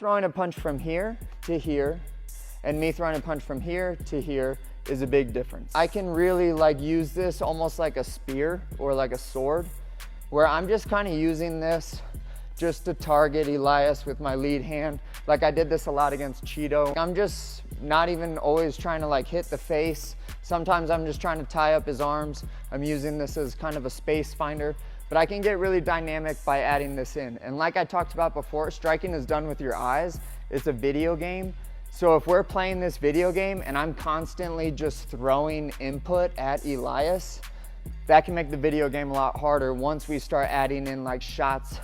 throwing a punch from here to here and me throwing a punch from here to here is a big difference. I can really like use this almost like a spear or like a sword, where I'm just kind of using this just to target Elias with my lead hand. Like I did this a lot against Cheeto. I'm just not even always trying to like hit the face. Sometimes I'm just trying to tie up his arms. I'm using this as kind of a space finder, but I can get really dynamic by adding this in. And like I talked about before, striking is done with your eyes. It's a video game. So if we're playing this video game and I'm constantly just throwing input at Elias, that can make the video game a lot harder once we start adding in like shots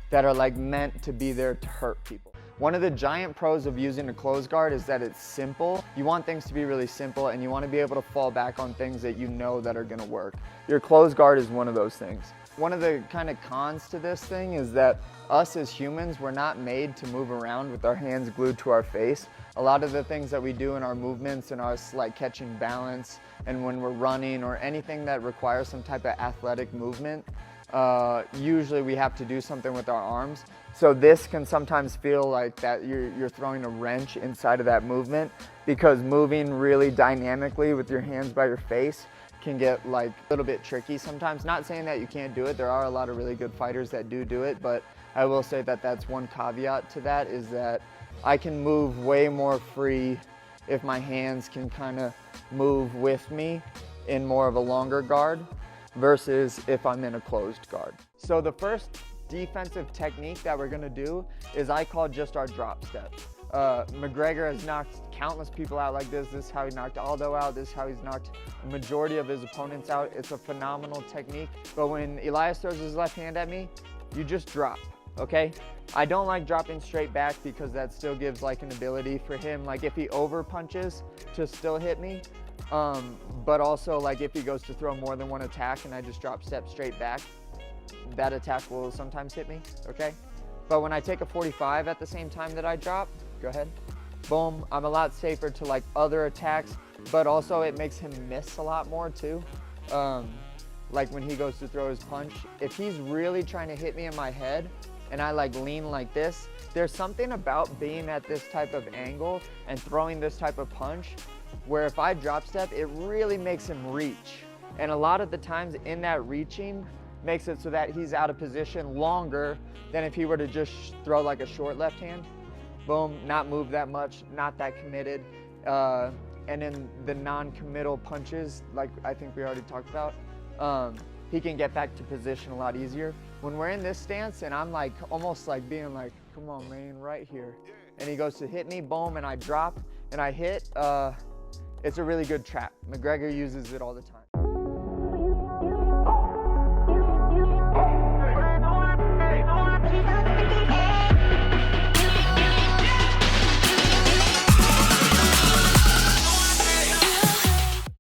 that are like meant to be there to hurt people. One of the giant pros of using a closed guard is that it's simple. You want things to be really simple and you want to be able to fall back on things that you know that are going to work. Your closed guard is one of those things. One of the kind of cons to this thing is that us as humans, we're not made to move around with our hands glued to our face. A lot of the things that we do in our movements and us like catching balance and when we're running or anything that requires some type of athletic movement, usually we have to do something with our arms. So this can sometimes feel like that you're throwing a wrench inside of that movement, because moving really dynamically with your hands by your face can get like a little bit tricky sometimes. Not saying that you can't do it. There are a lot of really good fighters that do it, but I will say that that's one caveat to that, is that I can move way more free if my hands can kind of move with me in more of a longer guard versus if I'm in a closed guard. So the first defensive technique that we're gonna do is I call just our drop step. McGregor has knocked countless people out like this. This is how he knocked Aldo out. This is how he's knocked a majority of his opponents out. It's a phenomenal technique. But when Elias throws his left hand at me, you just drop, okay? I don't like dropping straight back because that still gives like an ability for him, like if he over punches, to still hit me. But also like if he goes to throw more than one attack and I just drop step straight back, that attack will sometimes hit me, okay? But when I take a 45 at the same time that I drop, go ahead, boom, I'm a lot safer to like other attacks, but also it makes him miss a lot more too. Like when he goes to throw his punch, if he's really trying to hit me in my head and I like lean like this, there's something about being at this type of angle and throwing this type of punch where if I drop step, it really makes him reach. And a lot of the times in that reaching makes it so that he's out of position longer than if he were to just throw like a short left hand. Boom, not move that much, not that committed. And in the non-committal punches, like I think we already talked about, he can get back to position a lot easier. When we're in this stance and I'm like almost like being like, come on man, right here. And he goes to hit me, boom, and I drop and I hit, it's a really good trap. McGregor uses it all the time.